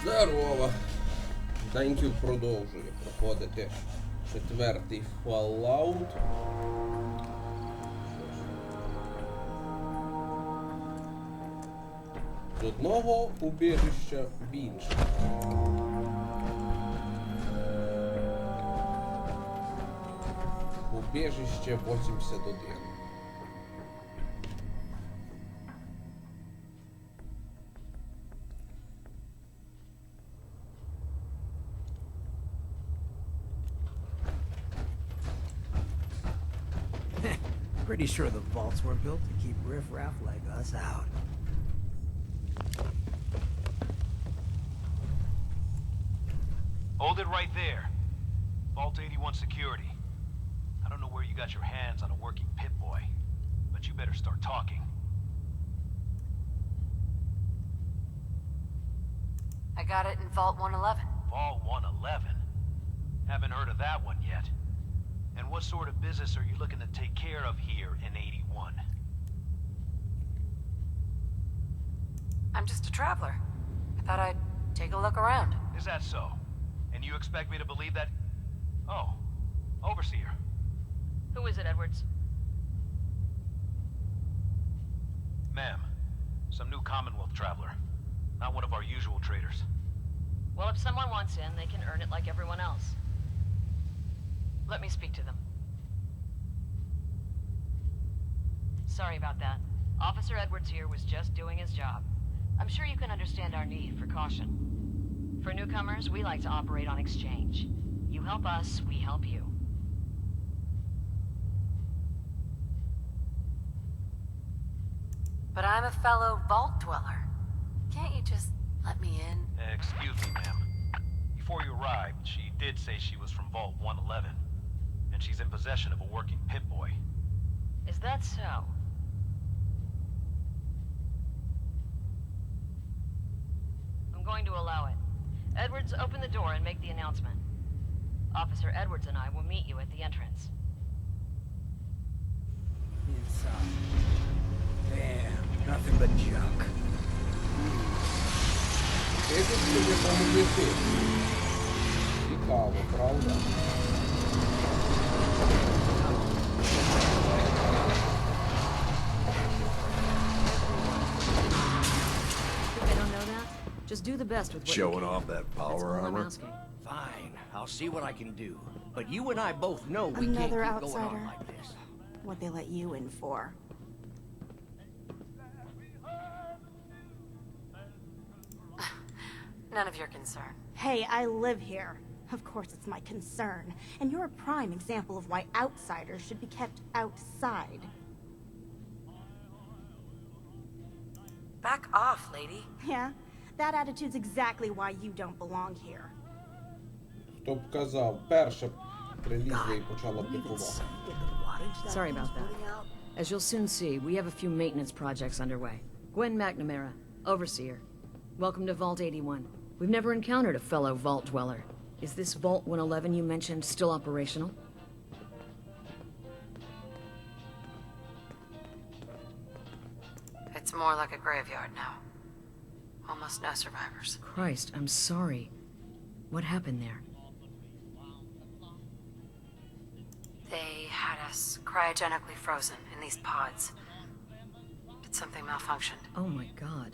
Здорово! Даньків продовжує проходити четвертий Fallout. З одного убіжища в інше. Убіжище 81. Pretty sure the vaults were built to keep riffraff like us out. Hold it right there. Vault 81 security. I don't know where you got your hands on a working Pip-Boy, but you better start talking. I got it in Vault 111. Vault 111? Haven't heard of that one yet. And what sort of business are you looking to take care of here in 81? I'm just a traveler. I thought I'd take a look around. Is that so? And you expect me to believe that? Oh, Overseer. Who is it, Edwards? Ma'am, some new Commonwealth traveler. Not one of our usual traders. Well, if someone wants in, they can earn it like everyone else. Let me speak to them. Sorry about that. Officer Edwards here was just doing his job. I'm sure you can understand our need for caution. For newcomers, we like to operate on exchange. You help us, we help you. But I'm a fellow Vault Dweller. Can't you just let me in? Excuse me, ma'am. Before you arrived, she did say she was from Vault 111. And she's in possession of a working Pip-Boy. Is that so? I'm going to allow it. Edwards, open the door and make the announcement. Officer Edwards and I will meet you at the entrance. Inside. Damn, nothing but junk. Це в якому лісі. Цікаво, правда? They don't know that? Just do the best with what you Showing can. off that That's power all I'm armor? asking. Fine, I'll see what I can do. But you and I both know we can't Another keep going outsider. on like this. What they let you in for. None of your concern. Hey, I live here. Of course it's my concern. And you're a prime example of why outsiders should be kept outside. Back off, lady. Yeah? That attitude's exactly why you don't belong here. Хто б казав, перша прилізла і почала пікувати. Sorry about that. As you'll soon see, we have a few maintenance projects underway. Gwen McNamara, Overseer. Welcome to Vault 81. We've never encountered a fellow Vault Dweller. Is this Vault 111 you mentioned still operational? It's more like a graveyard now. Almost no survivors. Christ, I'm sorry. What happened there? They had us cryogenically frozen in these pods. But something malfunctioned. Oh my god.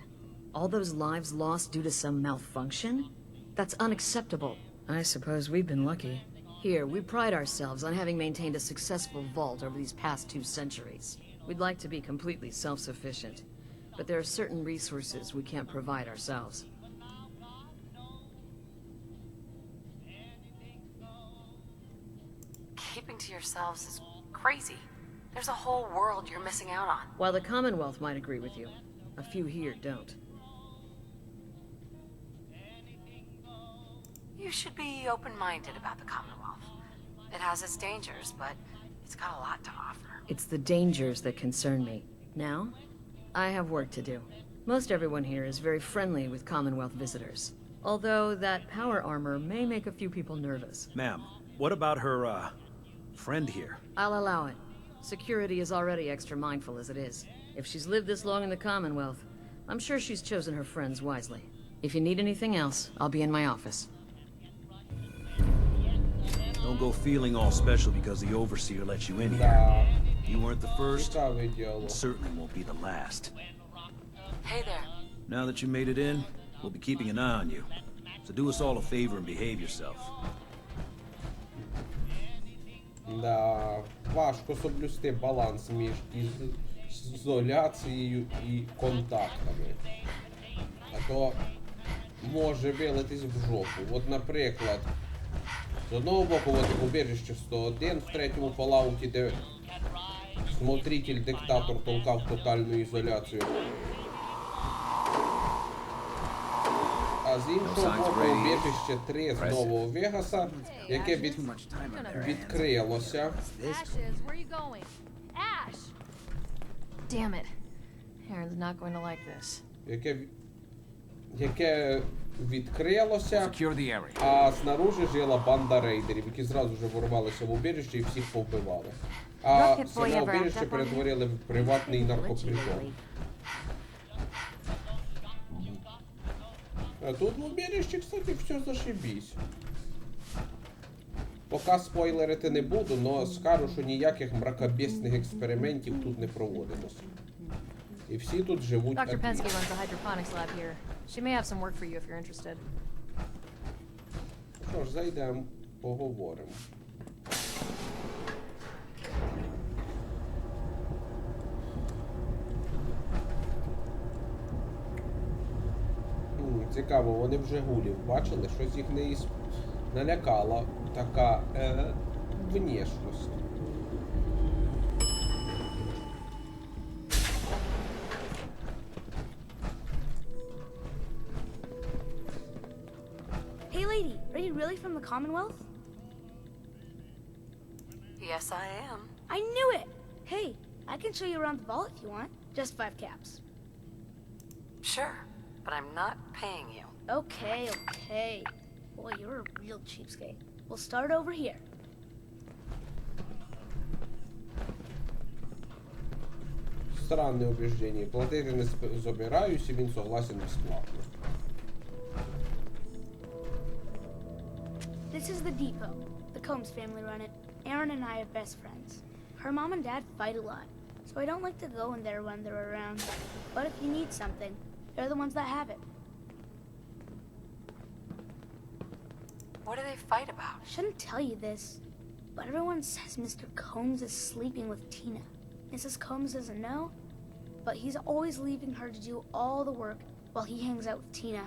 All those lives lost due to some malfunction? That's unacceptable. I suppose we've been lucky. Here, we pride ourselves on having maintained a successful vault over these past 2 centuries. We'd like to be completely self-sufficient, but there are certain resources we can't provide ourselves. Keeping to yourselves is crazy. There's a whole world you're missing out on. While the Commonwealth might agree with you, a few here don't. You should be open-minded about the Commonwealth. It has its dangers, but it's got a lot to offer. It's the dangers that concern me. Now, I have work to do. Most everyone here is very friendly with Commonwealth visitors. Although that power armor may make a few people nervous. Ma'am, what about her, friend here? I'll allow it. Security is already extra mindful as it is. If she's lived this long in the Commonwealth, I'm sure she's chosen her friends wisely. If you need anything else, I'll be in my office. Don't go feeling all special because the overseer let you in here. Да, You weren't the first, цікавий діалог. and certainly won't be the last. Hey there. Now that you made it in, we'll be keeping an eye on you. So do us all a favor and behave yourself. Да, важко соблюсти баланс між ізоляцією і контактами. А то може вилитись в жопу. От, наприклад, з одного боку, от убіжище 101 в третьому Fallout, де смотритель-диктатор толкав тотальну ізоляцію. А з іншого боку, убіжище 3 з Нового Вегаса, яке відкрилося. Ashes, where are you going? Ash! Damn it. Aaron's not going to like this. Яке відкрилося, Secure the area. а снаружи жила банда рейдерів, які зразу вже ворвалися в убіжище і всіх повбивали. А Rocket Boy саме ever убіжище act up on перетворили в приватний наркопритон. А тут в убіжищі, кстати, все зашибісь. Поки спойлерити не буду, но скажу, що ніяких мракобесних експериментів тут не проводилось. І всі тут живуть Dr. Pensky отлично. runs the hydroponics lab here. She may have some work for you if you're interested. Що ж, зайдемо, поговоримо. Цікаво, вони вже гулів бачили, щось їх не налякала така внешність. Hey lady, are you really from the Commonwealth? Yes, I am. I knew it! Hey, I can show you around the vault if you want. Just 5 caps. Sure, but I'm not paying you. Okay. Boy, you're a real cheapskate. We'll start over here. Странне убіждення. Платити не забираюсь, і він согласен безплатно. This is the depot. The Combs family run it. Aaron and I are best friends. Her mom and dad fight a lot, so I don't like to go in there when they're around. But if you need something, they're the ones that have it. What do they fight about? I shouldn't tell you this, but everyone says Mr. Combs is sleeping with Tina. Mrs. Combs doesn't know, but he's always leaving her to do all the work while he hangs out with Tina.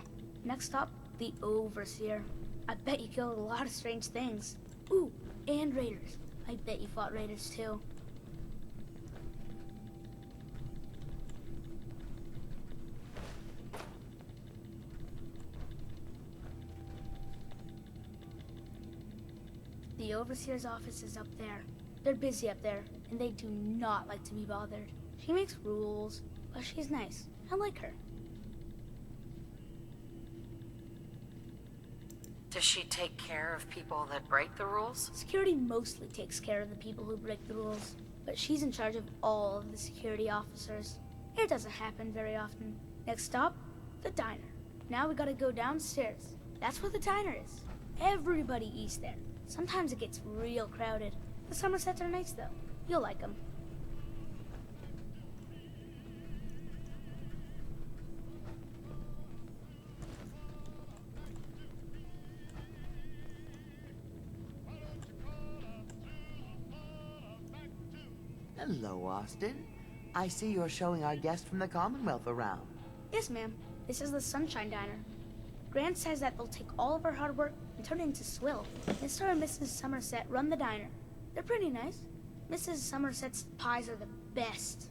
Next stop, the Overseer. I bet you killed a lot of strange things. Ooh, and raiders. I bet you fought raiders too. The Overseer's office is up there. They're busy up there, and they do not like to be bothered. She makes rules, but she's nice. I like her. Does she take care of people that break the rules? Security mostly takes care of the people who break the rules, but she's in charge of all of the security officers. It doesn't happen very often. Next stop, the diner. Now we gotta go downstairs. That's where the diner is. Everybody eats there. Sometimes it gets real crowded. The Somersets are nice though. You'll like them. Hello, Austin. I see you're showing our guest from the Commonwealth around. Yes, ma'am. This is the Sunshine Diner. Grant says that they'll take all of our hard work and turn it into swill. Mr. and Mrs. Somerset run the diner. They're pretty nice. Mrs. Somerset's pies are the best.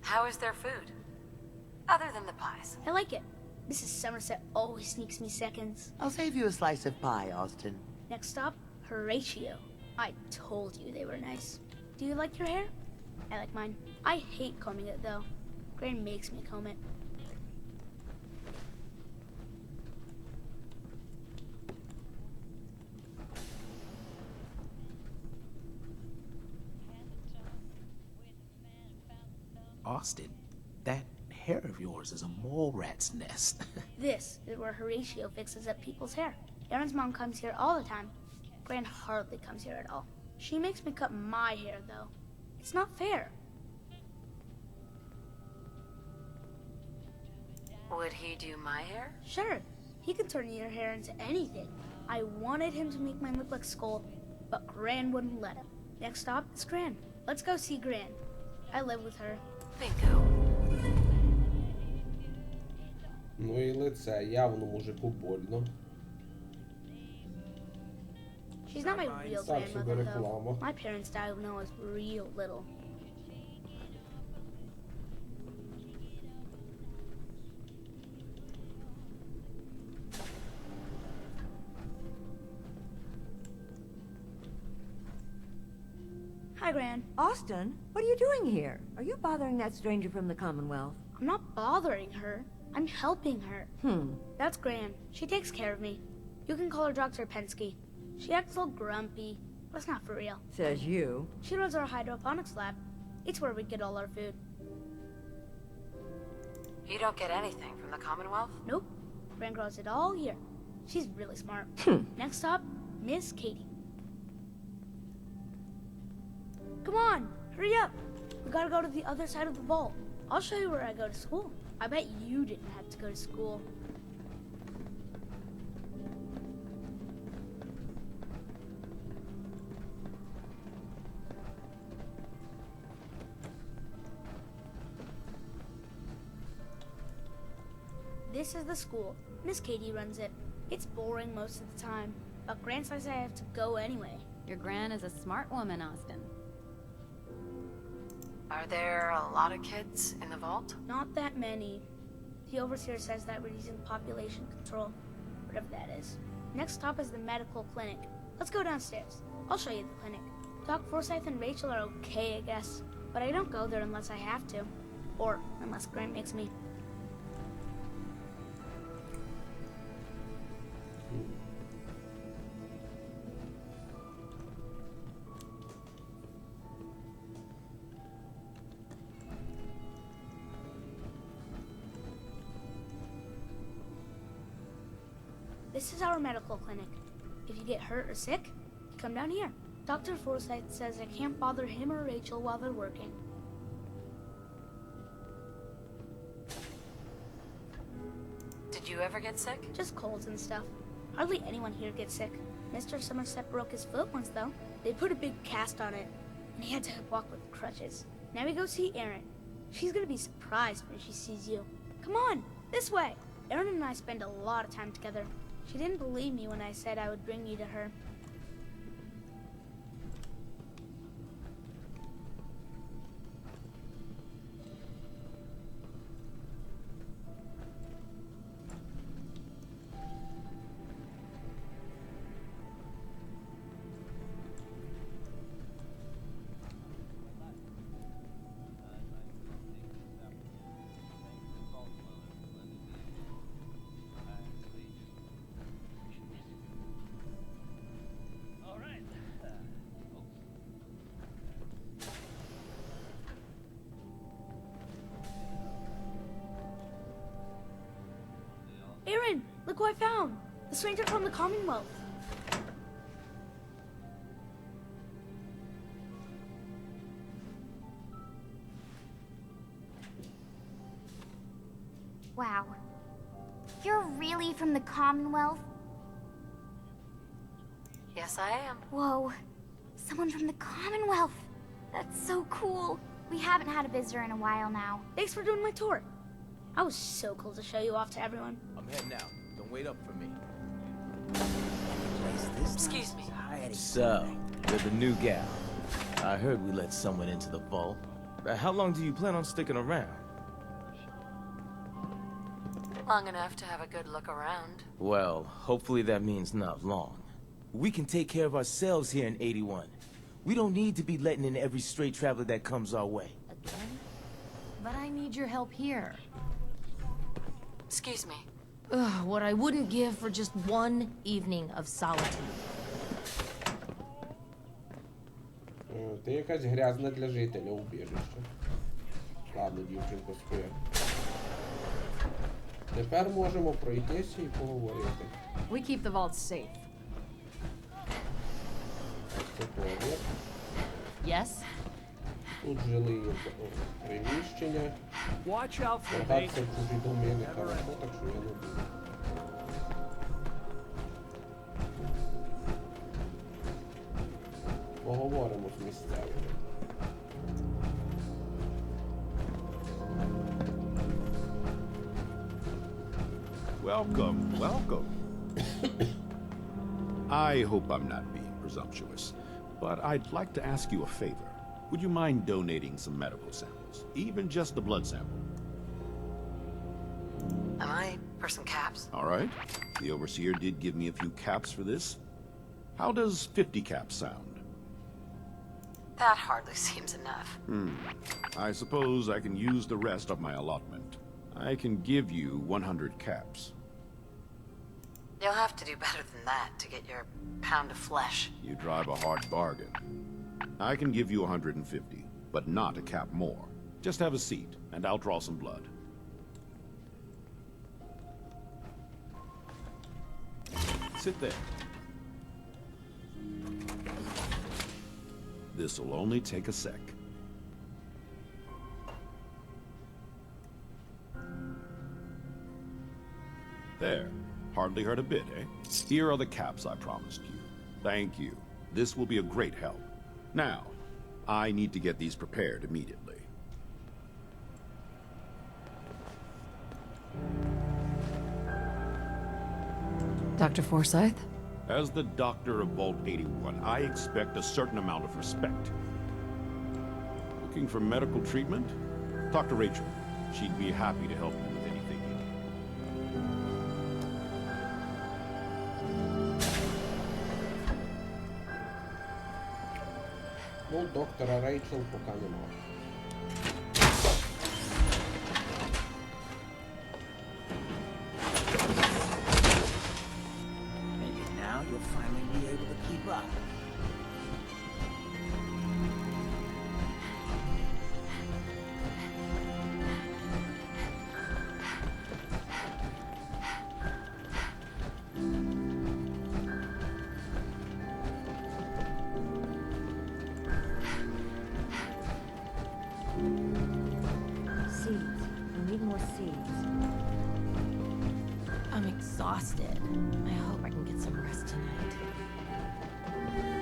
How is their food? Other than the pies. I like it. Mrs. Somerset always sneaks me seconds. I'll save you a slice of pie, Austin. Next stop, Horatio. I told you they were nice. Do you like your hair? I like mine. I hate combing it though. Gran makes me comb it. Austin, that hair of yours is a mole rat's nest. This is where Horatio fixes up people's hair. Aaron's mom comes here all the time. Gran hardly comes here at all. She makes me cut my hair, though. It's not fair. Would he do my hair? Sure, he can turn your hair into anything. I wanted him to make mine look like Skull, but Gran wouldn't let him. Next stop is Gran. Let's go see Gran. I live with her. Bingo. Ну і лице, явно мужику больно. She's not my real Так собі grandmother, though. реклама. My parents died when I was real little. Hi, Gran. Austin, what are you doing here? Are you bothering that stranger from the Commonwealth? I'm not bothering her. I'm helping her. That's Gran. She takes care of me. You can call her Dr. Pensky. She acts all grumpy, but it's not for real. Says you. She runs our hydroponics lab. It's where we get all our food. You don't get anything from the Commonwealth? Nope. Gran grows it all here. She's really smart. Next stop, Miss Katie. Come on, hurry up. We gotta go to the other side of the vault. I'll show you where I go to school. I bet you didn't have to go to school. This is the school. Miss Katie runs it. It's boring most of the time, but Gran says I have to go anyway. Your Gran is a smart woman, Austin. Are there a lot of kids in the vault? Not that many. The overseer says that we're using population control, whatever that is. Next stop is the medical clinic. Let's go downstairs. I'll show you the clinic. Doc Forsyth and Rachel are okay, I guess, but I don't go there unless I have to, or unless Grant makes me. This is our medical clinic. If you get hurt or sick, you come down here. Dr. Forsyth says I can't bother him or Rachel while they're working. Did you ever get sick? Just colds and stuff. Hardly anyone here gets sick. Mr. Somerset broke his foot once, though. They put a big cast on it, and he had to walk with crutches. Now we go see Erin. She's gonna be surprised when she sees you. Come on, this way. Erin and I spend a lot of time together. She didn't believe me when I said I would bring you to her. Erin, look who I found! The stranger from the Commonwealth. Wow. You're really from the Commonwealth? Yes, I am. Whoa. Someone from the Commonwealth. That's so cool. We haven't had a visitor in a while now. Thanks for doing my tour. I was so cool to show you off to everyone. I'm heading out. Don't wait up for me. Excuse me. So, you're the new gal. I heard we let someone into the vault. How long do you plan on sticking around? Long enough to have a good look around. Well, hopefully that means not long. We can take care of ourselves here in 81. We don't need to be letting in every stray traveler that comes our way. Again? But I need your help here. Excuse me. Ugh, what I wouldn't give for just one evening of solitude. Ти якась грязна для жителя убіжище. Ладно, дівчинко, скоя. Тепер можемо пройтися і поговорити. We keep the vaults safe. Ось це туалет. Yes? Тут жилі приміщення. Watch out for Торгатися в чужі доми не хорошо, так що я не буду. Поговоримо з місцевими. Welcome, welcome. I hope I'm not being presumptuous, but I'd like to ask you a favor. Would you mind donating some medical samples? Even just a blood sample. Am I for some caps? All right. The Overseer did give me a few caps for this. How does 50 caps sound? That hardly seems enough. I suppose I can use the rest of my allotment. I can give you 100 caps. You'll have to do better than that to get your pound of flesh. You drive a hard bargain. I can give you 150, but not a cap more. Just have a seat, and I'll draw some blood. Sit there. This'll only take a sec. There. Hardly hurt a bit, eh? Here are the caps I promised you. Thank you. This will be a great help. Now, I need to get these prepared immediately. Dr. Forsyth? As the doctor of Vault 81, I expect a certain amount of respect. Looking for medical treatment? Talk to Rachel. She'd be happy to help you with anything you need. Ну, доктора Рейчел поки нема. Maybe now you'll finally be able to keep up. Seeds. We need more seeds. I'm exhausted. I hope I can get some rest tonight.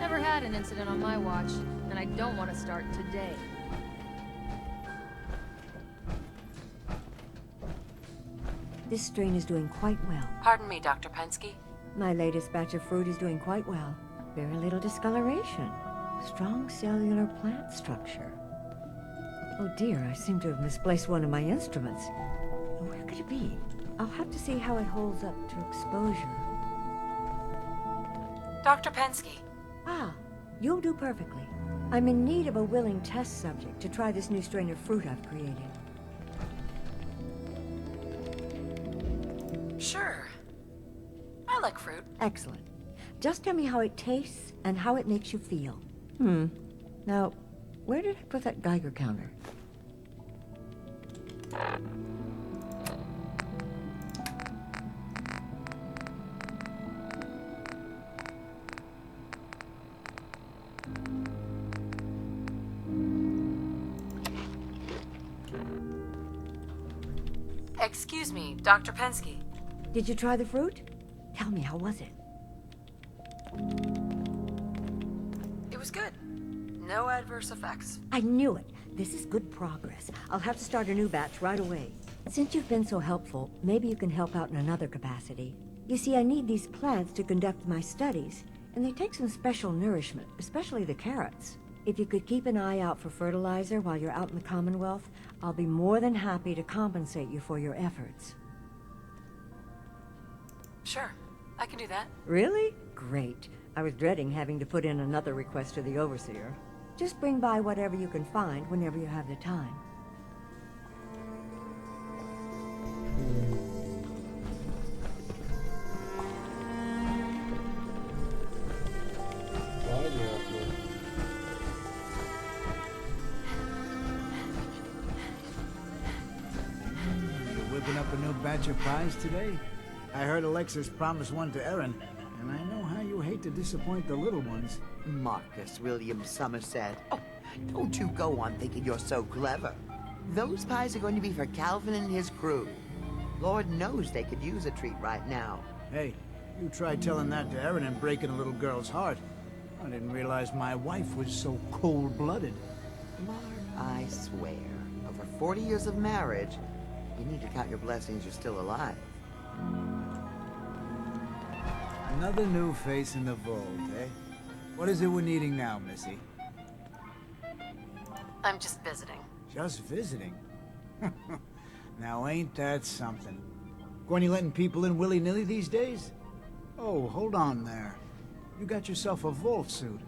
Never had an incident on my watch, and I don't want to start today. This strain is doing quite well. Pardon me, Dr. Pensky. My latest batch of fruit is doing quite well. Very little discoloration. Strong cellular plant structure. Oh dear, I seem to have misplaced one of my instruments. Where could it be? I'll have to see how it holds up to exposure. Dr. Pensky. Ah, you'll do perfectly. I'm in need of a willing test subject to try this new strain of fruit I've created. Sure. I like fruit. Excellent. Just tell me how it tastes and how it makes you feel. Now, where did I put that Geiger counter? Excuse me, Dr. Pensky. Did you try the fruit? Tell me, how was it? It was good. No adverse effects. I knew it. This is good progress. I'll have to start a new batch right away. Since you've been so helpful, maybe you can help out in another capacity. You see, I need these plants to conduct my studies, and they take some special nourishment, especially the carrots. If you could keep an eye out for fertilizer while you're out in the Commonwealth, I'll be more than happy to compensate you for your efforts. Sure, I can do that. Really? Great. I was dreading having to put in another request to the Overseer. Just bring by whatever you can find whenever you have the time. You're whipping up a new batch batch of pies today? I heard Alexis promised one to Erin, and I know how you hate to disappoint the little ones. Marcus William Somerset. Oh, don't you go on thinking you're so clever. Those pies are going to be for Calvin and his crew. Lord knows they could use a treat right now. Hey, you tried telling that to Erin and breaking a little girl's heart. I didn't realize my wife was so cold-blooded. Mark, I swear, over 40 years of marriage, you need to count your blessings you're still alive. Another new face in the vault, eh? What is it we're needing now, Missy? I'm just visiting. Just visiting? Now ain't that something? Going letting people in willy-nilly these days? Oh, hold on there. You got yourself a vault suit.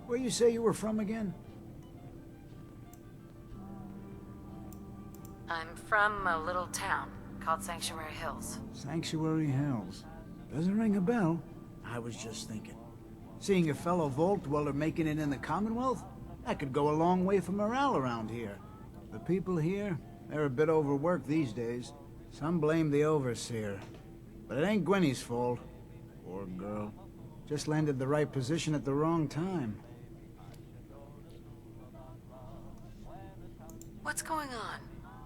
Where you say you were from again? I'm from a little town called Sanctuary Hills. Sanctuary Hills. Doesn't ring a bell. I was just thinking. Seeing a fellow Vault Dweller making it in the Commonwealth? That could go a long way for morale around here. The people here, they're a bit overworked these days. Some blame the Overseer. But it ain't Gwenny's fault. Poor girl. Just landed the right position at the wrong time. What's going on?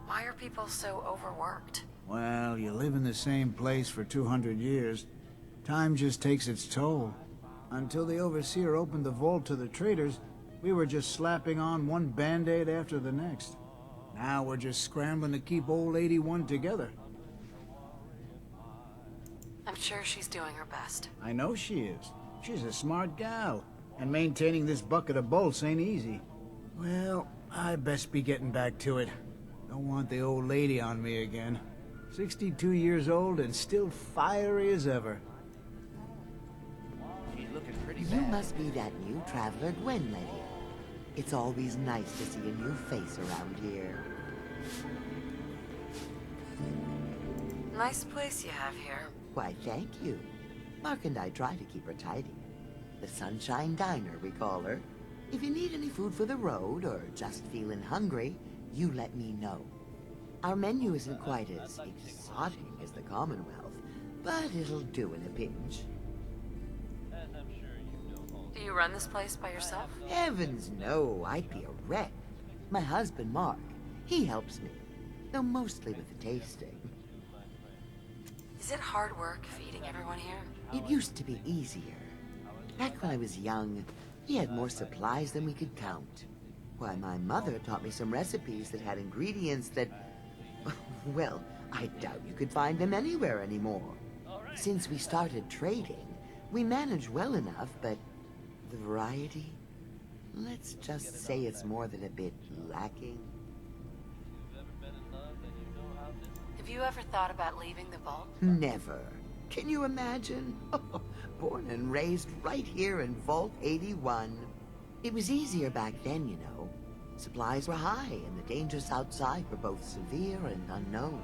Why are people so overworked? Well, you live in the same place for 200 years. Time just takes its toll. Until the Overseer opened the vault to the traders, we were just slapping on one band-aid after the next. Now we're just scrambling to keep old 81 together. I'm sure she's doing her best. I know she is. She's a smart gal. And maintaining this bucket of bolts ain't easy. Well, I best be getting back to it. Don't want the old lady on me again. 62 years old and still fiery as ever. She's looking pretty bad. You must be that new traveler Gwen let in. It's always nice to see a new face around here. Nice place you have here. Why, thank you. Mark and I try to keep her tidy. The Sunshine Diner, we call her. If you need any food for the road, or just feeling hungry, you let me know. Our menu isn't quite as exotic as the Commonwealth, but it'll do in a pinch. Do you run this place by yourself? Heavens no, I'd be a wreck. My husband, Mark, he helps me, though mostly with the tasting. Is it hard work feeding everyone here? It used to be easier. Back when I was young, we had more supplies than we could count. Why, my mother taught me some recipes that had ingredients that... well, I doubt you could find them anywhere anymore. Since we started trading, we managed well enough, but the variety? Let's just say it's more than a bit lacking. Have you ever thought about leaving the vault? Never. Can you imagine? Born and raised right here in Vault 81. It was easier back then, you know. Supplies were high, and the dangers outside were both severe and unknown.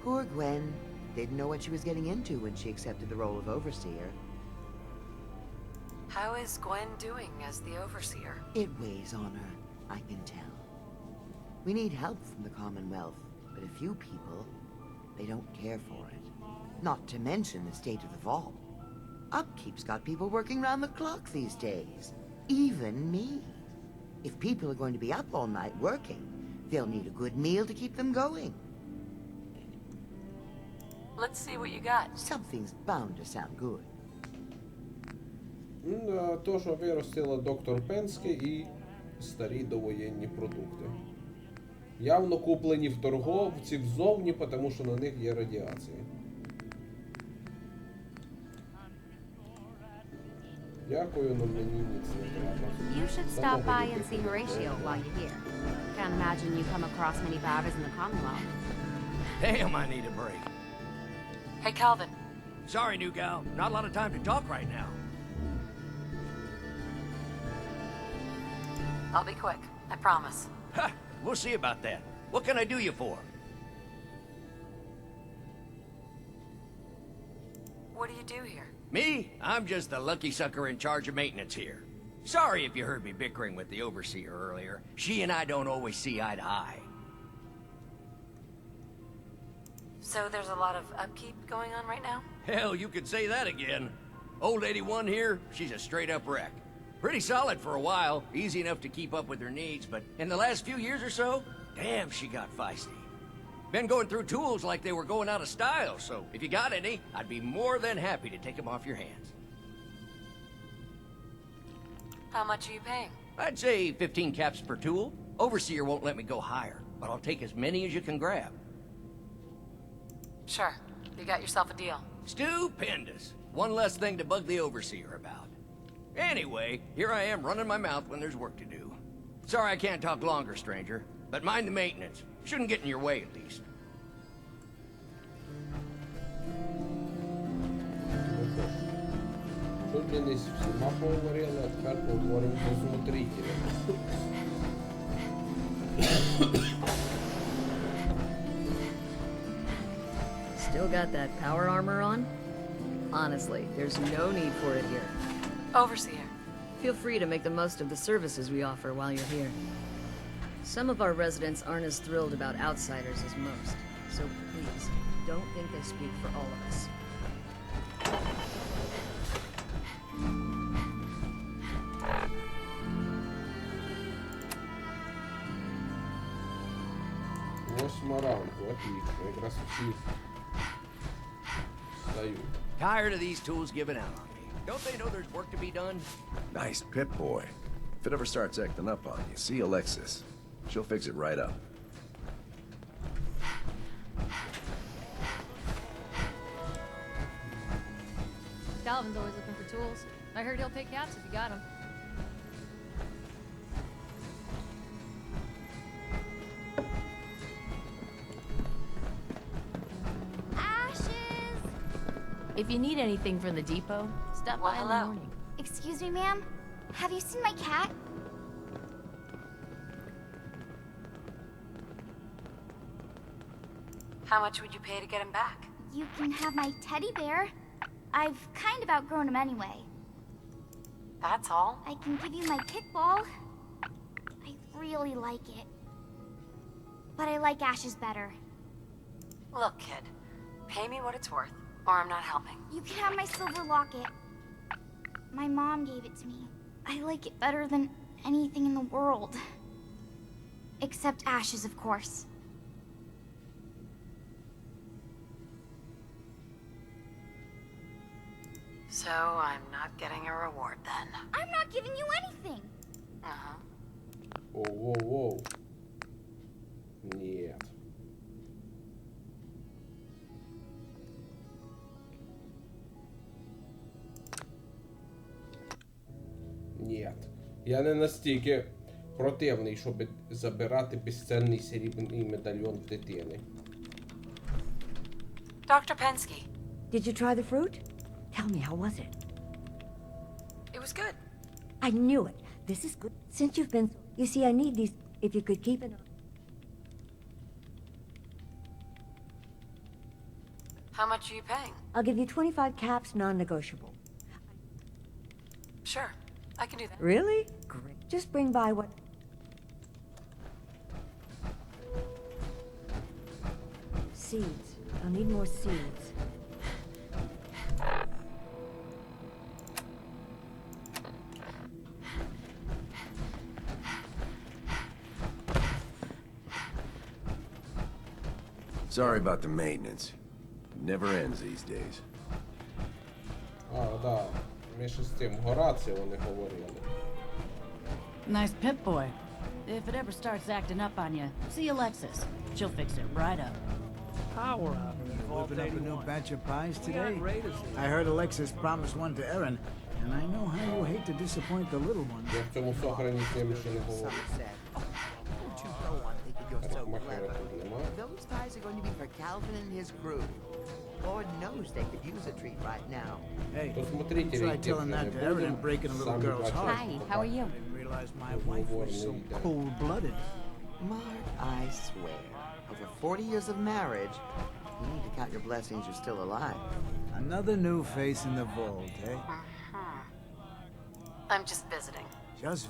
Poor Gwen didn't know what she was getting into when she accepted the role of Overseer. How is Gwen doing as the Overseer? It weighs on her, I can tell. We need help from the Commonwealth, but a few people, they don't care for it. Not to mention the state of the vault. Upkeep's got people working round the clock these days. Even me. If people are going to be up all night working, they'll need a good meal to keep them going. Let's see what you got. Something's bound to sound good. То, що виростила доктор Пенське і старі довоєнні продукти. Явно куплені в торговців ззовні, тому що на них є радіація. Дякую, но мені ніц не треба. You should stop by and see Horatio while you're here. Can't imagine you come across many batters in the Commonwealth. Damn, I need a break. Hey, Calvin. Sorry, new gal. Not a lot of time to talk right now. I'll be quick. I promise. Ha! We'll see about that. What can I do you for? What do you do here? Me? I'm just the lucky sucker in charge of maintenance here. Sorry if you heard me bickering with the Overseer earlier. She and I don't always see eye to eye. So there's a lot of upkeep going on right now? Hell, you could say that again. Old 81 here, she's a straight-up wreck. Pretty solid for a while, easy enough to keep up with her needs, but in the last few years or so, damn, she got feisty. Been going through tools like they were going out of style, so if you got any, I'd be more than happy to take them off your hands. How much are you paying? I'd say 15 caps per tool. Overseer won't let me go higher, but I'll take as many as you can grab. Sure. You got yourself a deal. Stupendous. One less thing to bug the Overseer about. Anyway, here I am running my mouth when there's work to do. Sorry I can't talk longer, stranger, but mind the maintenance. Shouldn't get in your way, at least. Тут мені всіма поговорили, а тепер поговоримо про смотрителя. Still got that power armor on? Honestly, there's no need for it here. Overseer. Feel free to make the most of the services we offer while you're here. Some of our residents aren't as thrilled about outsiders as most, so please, don't think they speak for all of us. Восьма ранку, отлично, якраз всі встають. Tired of these tools giving out on me. Don't they know there's work to be done? Nice Pip-Boy. If it ever starts acting up on you, see Alexis. She'll fix it right up. Calvin's always looking for tools. I heard he'll pay caps if you got them. If you need anything from the depot, stop by in the morning. Excuse me, ma'am? Have you seen my cat? How much would you pay to get him back? You can have my teddy bear. I've kind of outgrown him anyway. That's all? I can give you my kickball. I really like it. But I like Ash's better. Look, kid. Pay me what it's worth, or I'm not helping. You can have my silver locket. My mom gave it to me. I like it better than anything in the world. Except Ash's, of course. So I'm not getting a reward then. I'm not giving you anything. Uh-huh. Воу-воу-воу. Нет. Нет. Я не настільки противний, щоб забирати безцінний срібний медальйон в дитини. Dr. Pensky. Did you try the fruit? Tell me, how was it? It was good. I knew it. This is good. Since you've been... You see, I need these... If you could keep an eye... How much are you paying? I'll give you 25 caps, non-negotiable. Sure. I can do that. Really? Great. Just bring by what... Seeds. I'll need more seeds. Sorry about the maintenance. It never ends these days. Да. Ми ще з тим Гораціо вони говорили. Nice Pip-Boy. If it ever starts acting up on you, see Alexis. She'll fix it right up. Power up. Whipping up a new batch of pies today? I heard Alexis promised one to Erin, and I know how you hate to disappoint the little ones. Я в цьому сохрані з ними ще не говорю. Those pies are going to be for Calvin and his crew. Lord knows they could use a treat right now. Hey, try telling that to Erin and breaking a little girl's heart. Hi, how are you? I didn't realize my wife was so cold-blooded. Mark, I swear, over 40 years of marriage, you need to count your blessings you're still alive. Another new face in the vault, eh? I'm just visiting. Just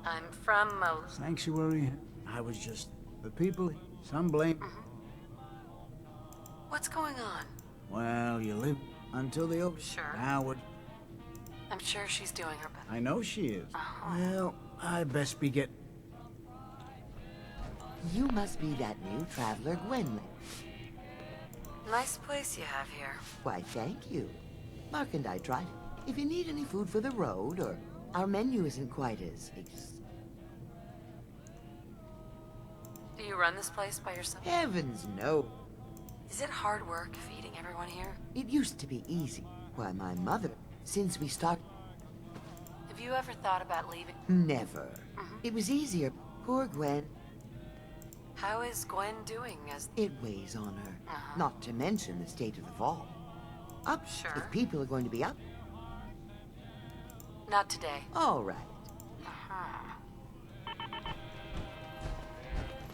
I'm from Sanctuary? I was just... The people... Some blame... What's going on? Well, you live until the open. Sure. Now what? I'm sure she's doing her best. I know she is. Well, I best be getting... You must be that new traveler, Gwynlyn. Nice place you have here. Why, thank you. Mark and I tried it. If you need any food for the road, or our menu isn't quite as... Do you run this place by yourself? Heavens, no. Is it hard work feeding everyone here? It used to be easy. Why, my mother, since we started... Have you ever thought about leaving? Never. It was easier. Poor Gwen. How is Gwen doing as... It weighs on her. Not to mention the state of the vault. Up, Sure. if people are going to be up. Not today. All right.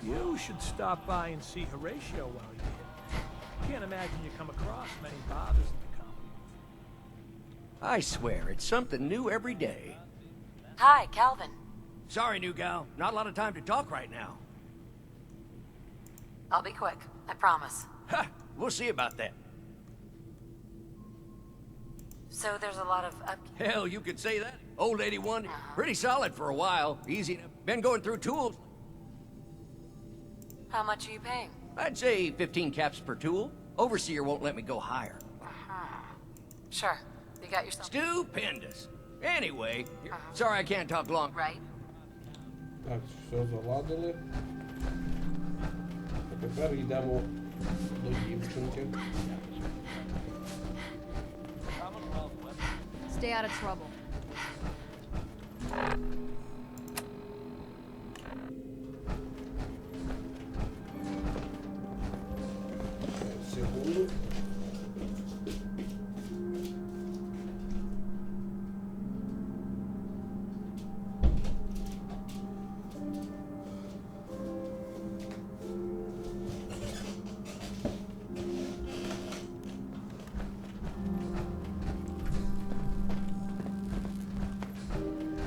You should stop by and see Horatio while you're here. Can't imagine you come across many barbers in the Commonwealth. I swear, it's something new every day. Hi, Calvin. Sorry, new gal. Not a lot of time to talk right now. I'll be quick. I promise. Ha! We'll see about that. So there's a lot of upkeep. Hell, you could say that. Old 81, pretty solid for a while. Easy enough. Been going through tools. How much are you paying? I'd say 15 caps per tool. Overseer won't let me go higher. Sure. You got yourself... Stupendous. Anyway, sorry I can't talk long. Right. Так, все заладили. А тепер йдемо до дівчинки. Stay out of trouble. Секунду.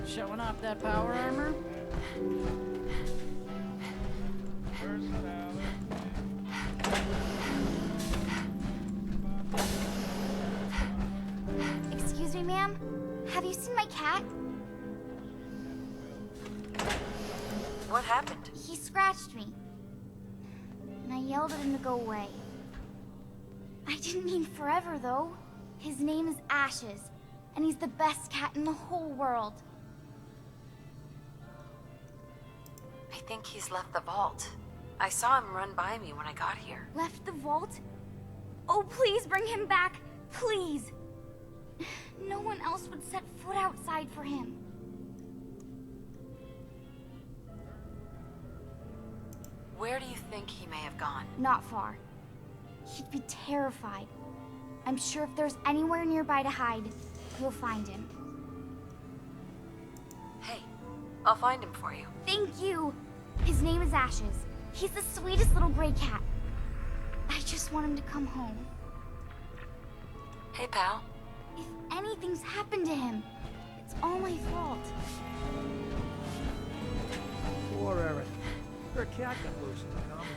Showing off that power armor? Excuse me, ma'am? Have you seen my cat? What happened? He scratched me. And I yelled at him to go away. I didn't mean forever, though. His name is Ashes, and he's the best cat in the whole world. I think he's left the vault. I saw him run by me when I got here. Left the vault? Oh, please bring him back. Please. No one else would set foot outside for him. Where do you think he may have gone? Not far. He'd be terrified. I'm sure if there's anywhere nearby to hide, you'll find him. Hey, I'll find him for you. Thank you. His name is Ashes. He's the sweetest little gray cat. I just want him to come home. Hey, pal. If anything's happened to him, it's all my fault. Poor Eric. Her cat got loose in the Commonwealth.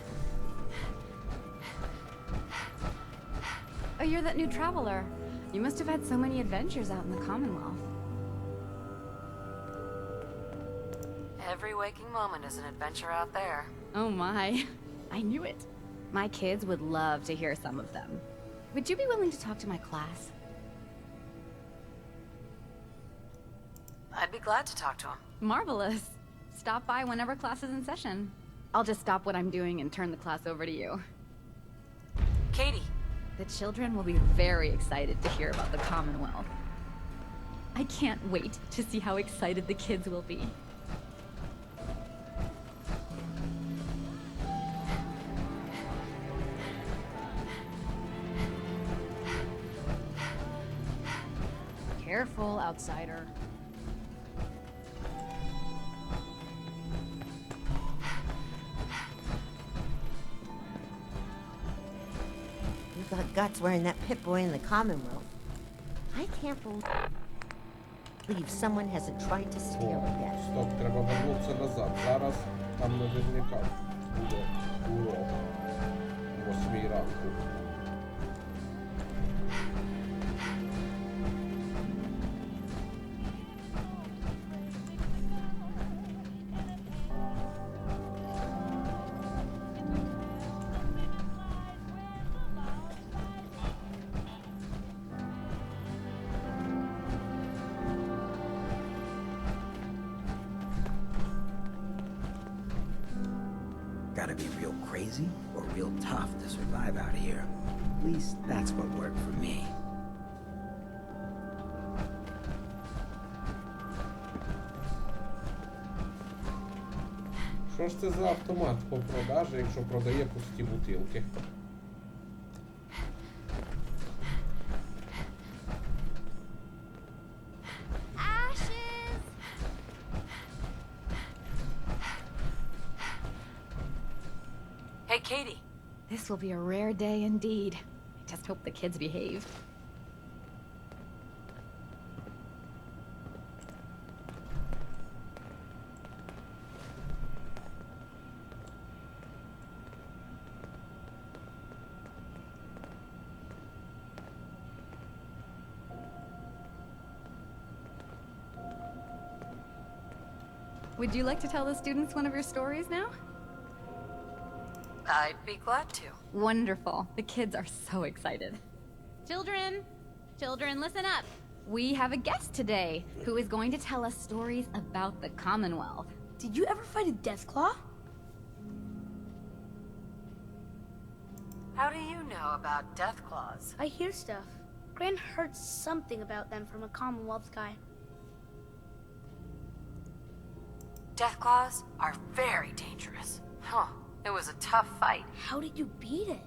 Oh, you're that new traveler. You must have had so many adventures out in the Commonwealth. Every waking moment is an adventure out there. Oh my. I knew it. My kids would love to hear some of them. Would you be willing to talk to my class? I'd be glad to talk to him. Marvelous. Stop by whenever class is in session. I'll just stop what I'm doing and turn the class over to you. Katie. The children will be very excited to hear about the Commonwealth. I can't wait to see how excited the kids will be. Careful, outsider. You've got guts wearing that Pip-Boy in the Commonwealth. I can't believe someone hasn't tried to steal it yet. Стоп, треба вернутися назад. Зараз там наверняка буде урок о 8 ранку. Gotta be real crazy or real tough to survive out here. At least that's what worked for me. Що ж це за автомат по продажі, якщо продає пусті бутилки? Hey, Katie. This will be a rare day indeed. I just hope the kids behave. Would you like to tell the students one of your stories now? I'd be glad to. Wonderful. The kids are so excited. Children! Children, listen up! We have a guest today who is going to tell us stories about the Commonwealth. Did you ever fight a Deathclaw? How do you know about Deathclaws? I hear stuff. Gran heard something about them from a Commonwealth guy. Deathclaws are very dangerous. Huh. It was a tough fight. How did you beat it?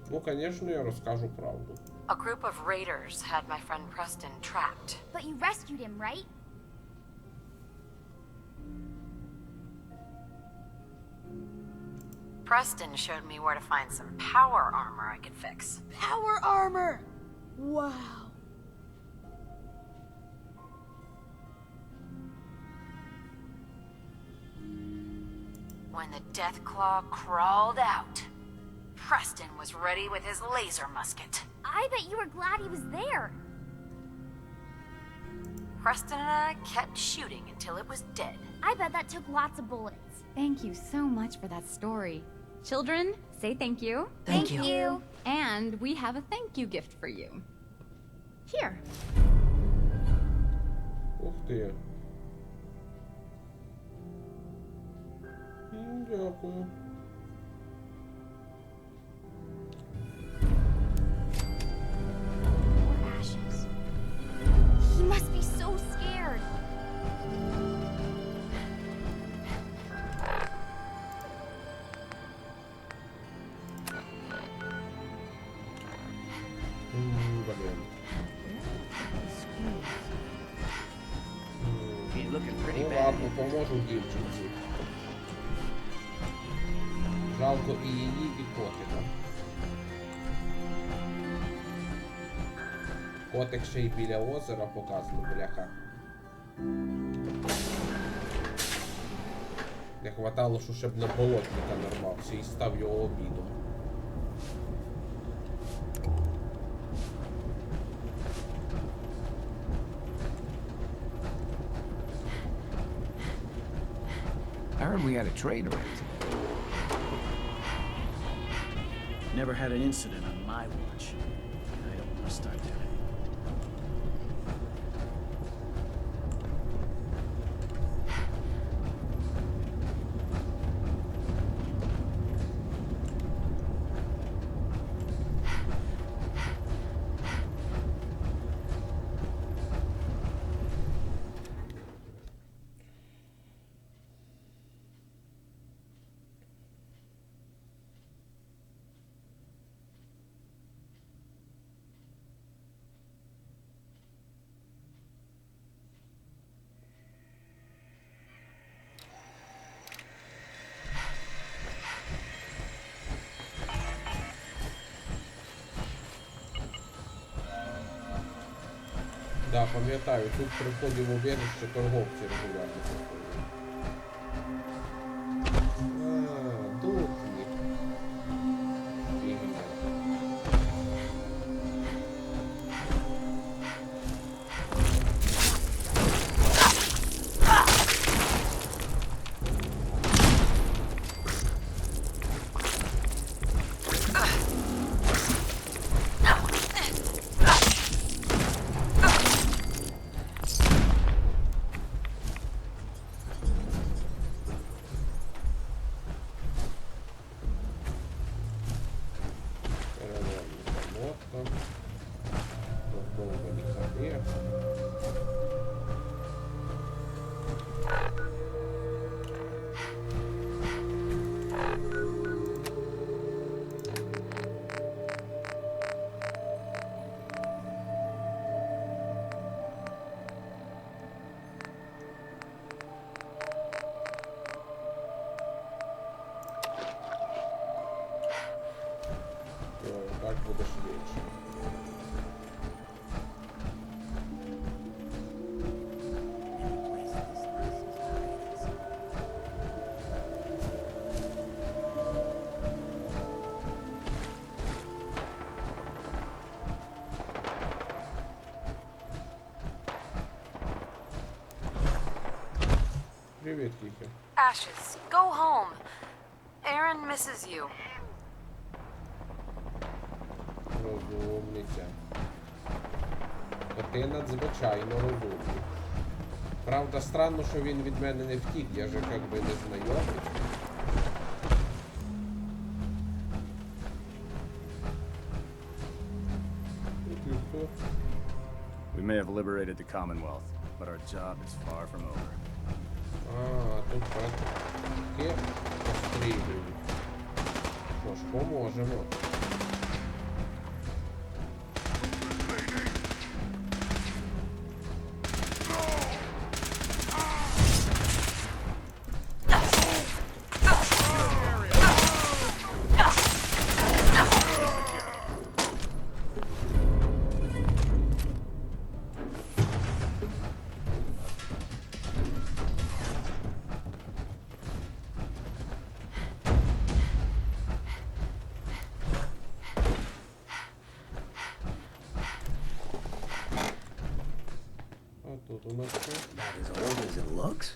Ну, конечно, я расскажу правду. A group of raiders had my friend Preston trapped. But you rescued him, right? Preston showed me where to find some power armor I could fix. Power armor! Wow. When the Deathclaw crawled out, Preston was ready with his laser musket. I bet you were glad he was there. Preston and I kept shooting until it was dead. I bet that took lots of bullets. Thank you so much for that story. Children, say thank you. Thank you. And we have a thank you gift for you. Here. Ух ти. Дякую. Ashes. He must be so scared. Блін. He's looking pretty Ну bad. ладно, поможу дівчинці. Жалко і її, і котика. Котик ще й біля озера показано, бляха. Не хватало, що щоб на болотника нарвався і став його обідом. I heard we had a trade around. Never had an incident on my watch. I don't want to start that. Да, пам'ятаю, тут при вході в убіжище торговці регулярно приходять. А, дурні. Фігня. Так буде швидше. Привет, Кики. Ashes, go home. Aaron misses you. Розумниця. Ти надзвичайно розумний. Правда, странно, що він від мене не втік, я же як би не знайомий. We may have liberated the Commonwealth, but our job is far from over. Тут таке пострілюють. Що ж, поможемо. Тут у нас що? Not as old as it looks.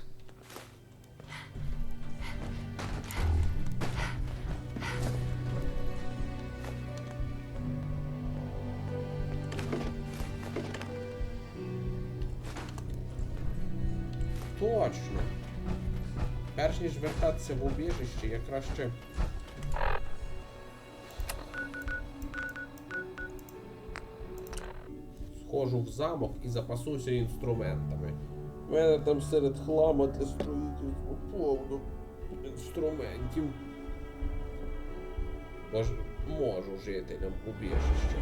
Точно. Перш ніж вертатися в убіжище, я краще схожу в замок і запасуся інструментами. У мене там серед хламу для строїтельства повно інструментів. Бо ж можу жителям убіжища.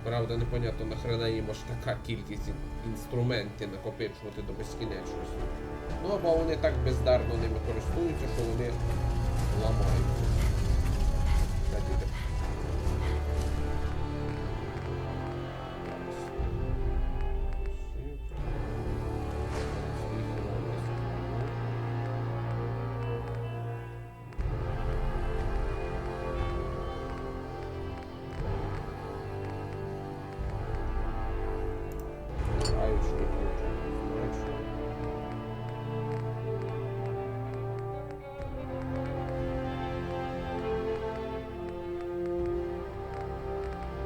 Правда, непонятно, нахрена їм аж така кількість інструментів накопичувати до безкінечності. Ну, або вони так бездарно ними користуються, що вони ламаються. Кстати,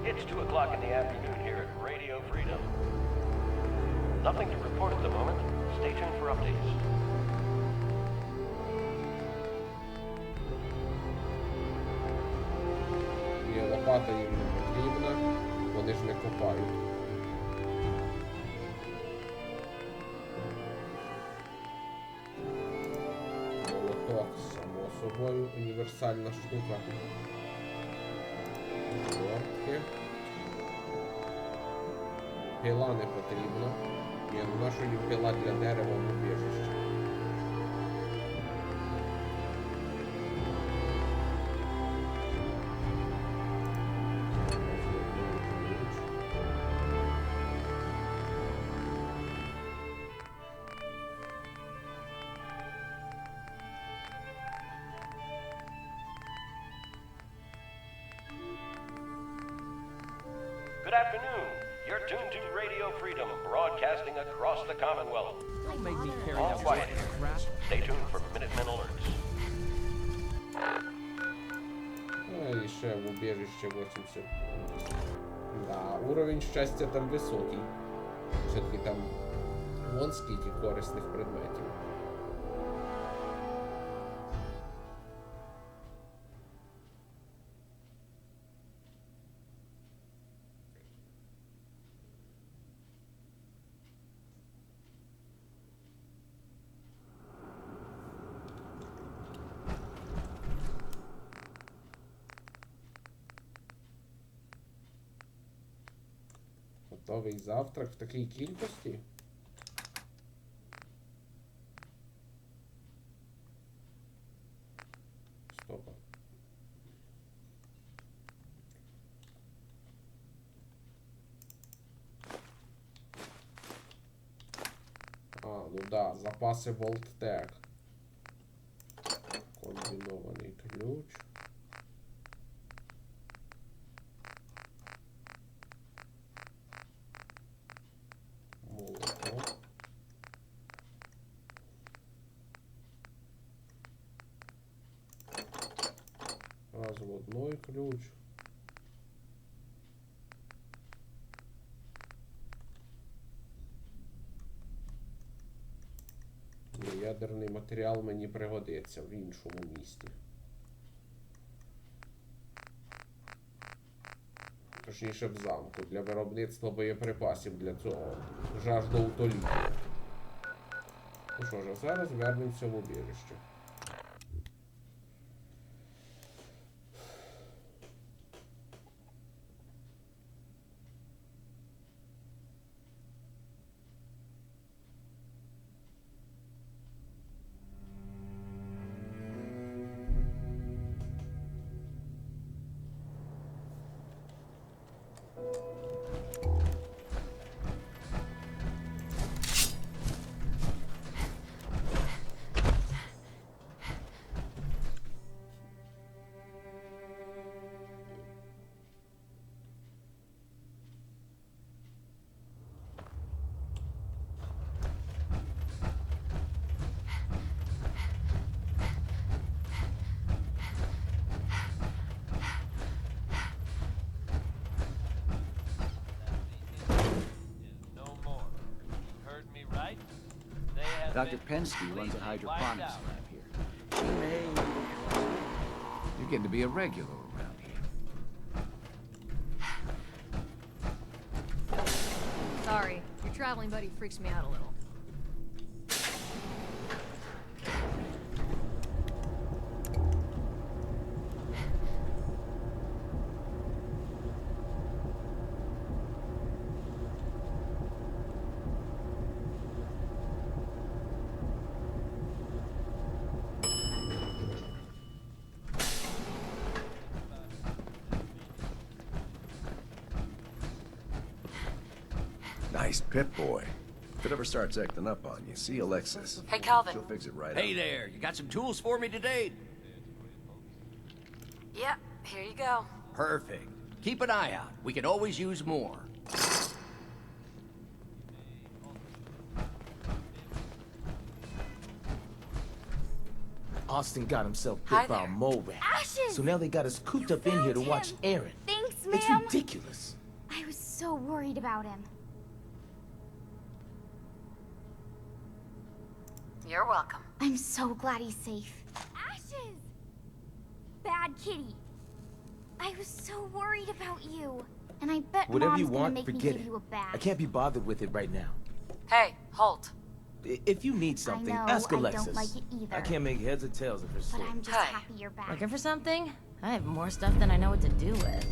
It's 2 o'clock in the afternoon here at Radio Freedom. Nothing to report at the moment. Stay tuned for updates. Є лопата їм не потрібна, вони ж не копають. Молоток, само собою, універсальна штука. Лопки. Пила не потрібна. Ні, ну наша їм пила для дерева в убіжищі. afternoon. You're tuned to Radio Freedom, broadcasting across the Commonwealth. Don't make me carry All that quiet. crap. Stay tuned for Minutemen alerts. І ще в убежище 80. Да, уровень щастя там високий. Все-таки там вон скільки корисних предметів. Готовий завтрак в такій кількості? Стопа. Ну да, запаси Волттек. Комбінований ключ. Молоко. Розводной ключ. Ядерний матеріал мені пригодиться в іншому місті. Точніше в замку, для виробництва боєприпасів для цього жаждоутоліття. Ну що ж, а зараз вернемося в убіжище. Dr. Pensky runs a hydroponics lab here. You're getting to be a regular around here. Sorry, your traveling buddy freaks me out a little. Nice Pip-Boy. If it ever starts acting up on you, see Alexis. Hey, Calvin. She'll fix it right Hey up. there, you got some tools for me today? Yep, here you go. Perfect. Keep an eye out. We could always use more. Austin got himself Hi bit by a there. mole rat. Ashes! So now they got us cooped up in here to found watch him. Aaron. Thanks, It's ma'am. ridiculous. I was so worried about him. You're welcome. I'm so glad he's safe. Ashes! Bad kitty. I was so worried about you. And I bet Whatever Mom's you gonna want, make me forget give it. you a bath. I can't be bothered with it right now. Hey, Holt. If you need something, know, ask I don't Alexis. like it either. I can't make heads or tails of her But story. I'm just Hey. happy you're back. Looking for something? I have more stuff than I know what to do with.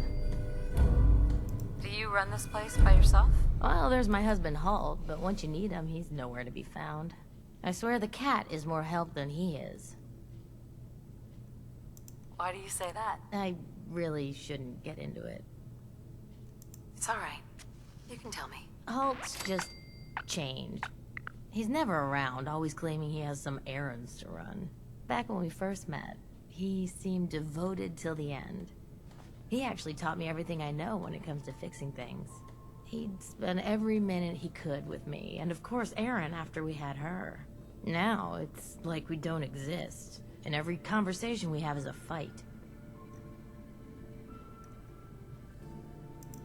Do you run this place by yourself? Well, there's my husband Holt, but once you need him, he's nowhere to be found. I swear the cat is more help than he is. Why do you say that? I really shouldn't get into it. It's all right. You can tell me. Holt's just changed. He's never around, always claiming he has some errands to run. Back when we first met, he seemed devoted till the end. He actually taught me everything I know when it comes to fixing things. He'd spend every minute he could with me, and of course Erin after we had her. Now, it's like we don't exist, and every conversation we have is a fight.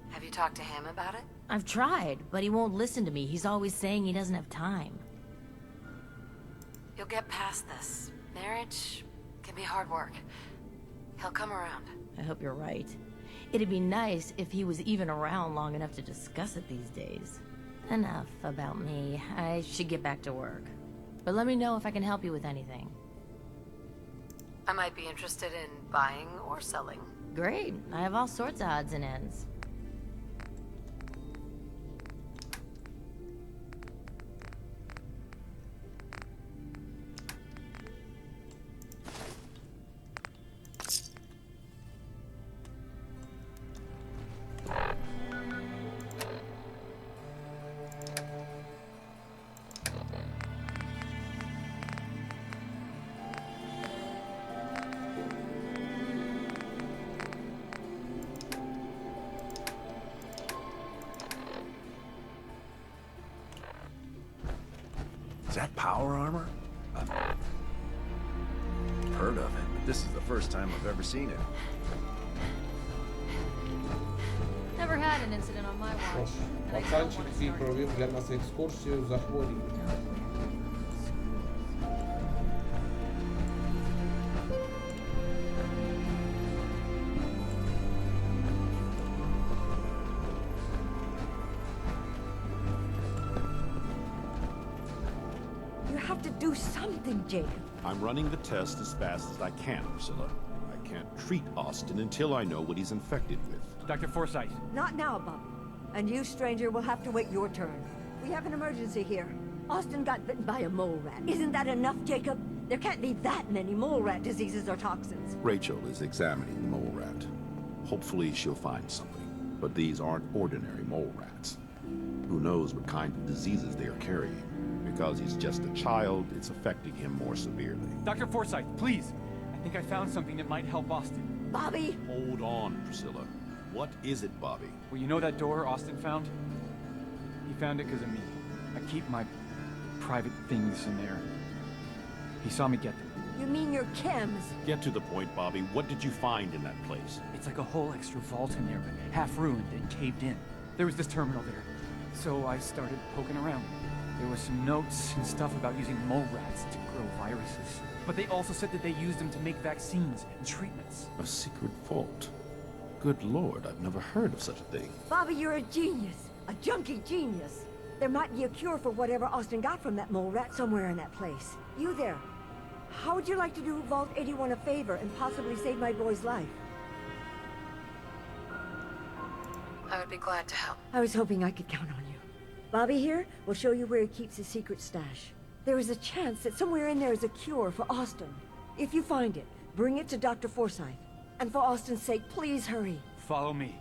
Have you talked to him about it? I've tried, but he won't listen to me. He's always saying he doesn't have time. You'll get past this. Marriage can be hard work. He'll come around. I hope you're right. It'd be nice if he was even around long enough to discuss it these days. Enough about me. I should get back to work. But let me know if I can help you with anything. I might be interested in buying or selling. Great. I have all sorts of odds and ends. Is that power armor? I've heard of it, but this is the first time I've ever seen it. Never had an incident on my watch. Пацанчик свій провів для нас екскурсію за хворію. You have to do something, Jacob. I'm running the test as fast as I can, Priscilla. I can't treat Austin until I know what he's infected with. Dr. Forsyth. Not now, Bob. And you, stranger, will have to wait your turn. We have an emergency here. Austin got bitten by a mole rat. Isn't that enough, Jacob? There can't be that many mole rat diseases or toxins. Rachel is examining the mole rat. Hopefully she'll find something. But these aren't ordinary mole rats. Who knows what kind of diseases they are carrying? Because he's just a child, it's affecting him more severely. Dr. Forsyth, please. I think I found something that might help Austin. Bobby! Hold on, Priscilla. What is it, Bobby? Well, you know that door Austin found? He found it because of me. I keep my private things in there. He saw me get them. You mean your chems? Get to the point, Bobby. What did you find in that place? It's like a whole extra vault in there, but half ruined and caved in. There was this terminal there, so I started poking around. There were some notes and stuff about using mole rats to grow viruses. But they also said that they used them to make vaccines and treatments. A secret vault? Good Lord, I've never heard of such a thing. Bobby, you're a genius. A junkie genius. There might be a cure for whatever Austin got from that mole rat somewhere in that place. You there. How would you like to do Vault 81 a favor and possibly save my boy's life? I would be glad to help. I was hoping I could count on you. Bobby here will show you where he keeps his secret stash. There is a chance that somewhere in there is a cure for Austin. If you find it, bring it to Dr. Forsyth. And for Austin's sake, please hurry. Follow me.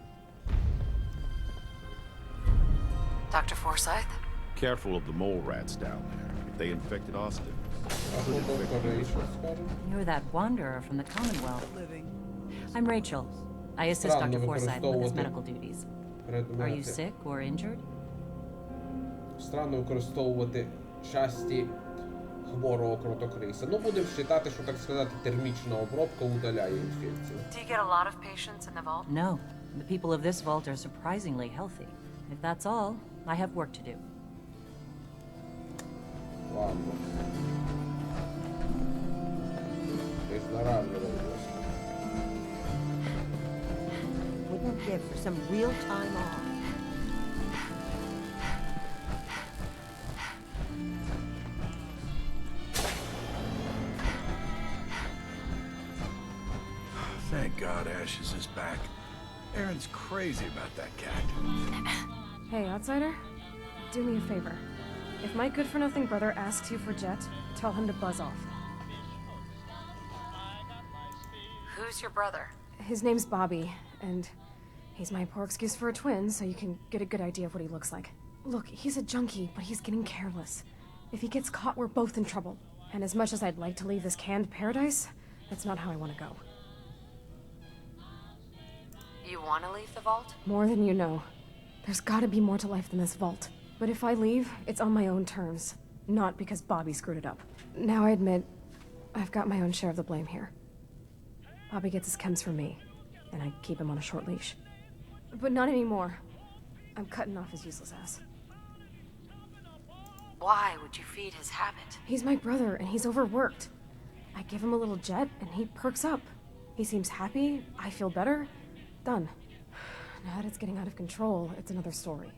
Dr. Forsyth? Careful of the mole rats down there. If they infected Austin, You're that wanderer from the Commonwealth. I'm Rachel. I assist Dr. Forsyth with his medical duties. Are you sick or injured? Странно використовувати часті хворого кротокриса. Ну, будемо вважати, що, так сказати, термічна обробка удаляє інфекцію. Do you get a lot of patients in the vault? No. The people of this vault are surprisingly healthy. If that's all, I have work to do. Ладно. Wouldn't give for some real time off. Thank God Ashes is back. Erin's crazy about that cat. Hey, outsider. Do me a favor. If my good-for-nothing brother asks you for Jet, tell him to buzz off. Who's your brother? His name's Bobby, and he's my poor excuse for a twin, so you can get a good idea of what he looks like. Look, he's a junkie, but he's getting careless. If he gets caught, we're both in trouble. And as much as I'd like to leave this canned paradise, that's not how I want to go. You want to leave the vault? More than you know. There's gotta be more to life than this vault. But if I leave, it's on my own terms. Not because Bobby screwed it up. Now I admit, I've got my own share of the blame here. Bobby gets his chems from me, and I keep him on a short leash. But not anymore. I'm cutting off his useless ass. Why would you feed his habit? He's my brother, and he's overworked. I give him a little jet, and he perks up. He seems happy, I feel better. Done. Now that it's getting out of control, it's another story.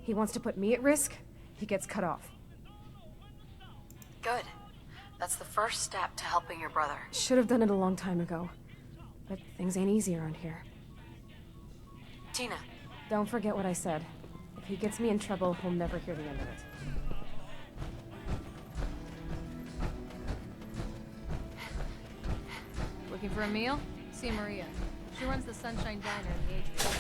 He wants to put me at risk, he gets cut off. Good. That's the first step to helping your brother. Should have done it a long time ago. But things ain't easy around here. Tina. Don't forget what I said. If he gets me in trouble, he'll never hear the end of it. Looking for a meal? See Maria. She runs the Sunshine Diner in the atrium.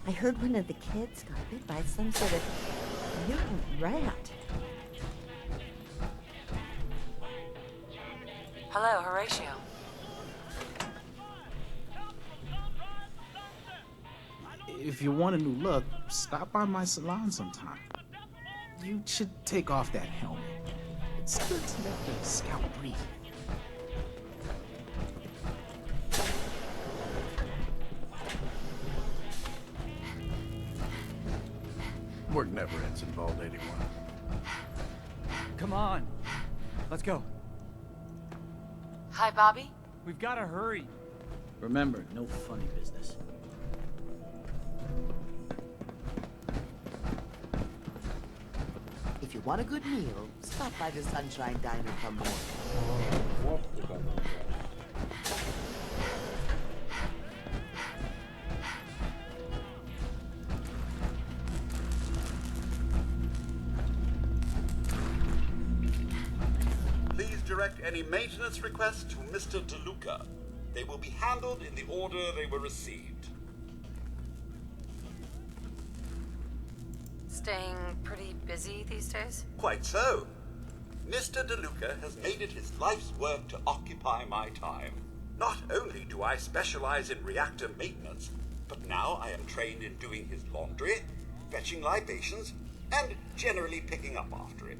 I heard one of the kids got bit by some sort of mutant rat. Hello, Horatio. If you want a new look, stop by my salon sometime. You should take off that helmet. It's good to let the scalp breathe. Work never ends in Vault 81. Come on. Let's go. Hi, Bobby. We've got to hurry. Remember, no funny business. If you want a good meal, stop by the Sunshine Diner for more. Please direct any maintenance requests to Mr. DeLuca. They will be handled in the order they were received. Staying pretty busy these days? Quite so. Mr. DeLuca has made it his life's work to occupy my time. Not only do I specialize in reactor maintenance, but now I am trained in doing his laundry, fetching libations, and generally picking up after him.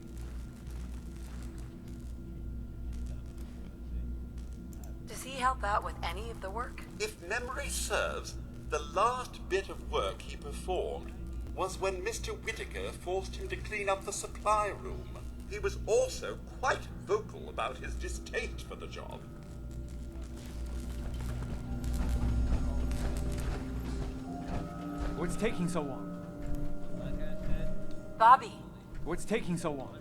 Does he help out with any of the work? If memory serves, the last bit of work he performed was when Mr. Whittaker forced him to clean up the supply room. He was also quite vocal about his distaste for the job. What's taking so long? Bobby. What's taking so long?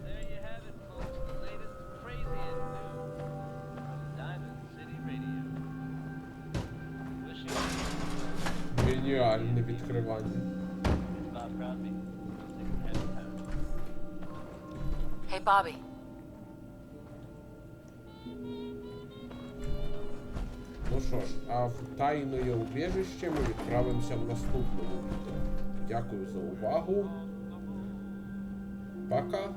Геніальне відкривання. Hey, Bobby. Ну що ж, а в тайне убіжище ми відправимося в наступному відео. Дякую за увагу. Пока.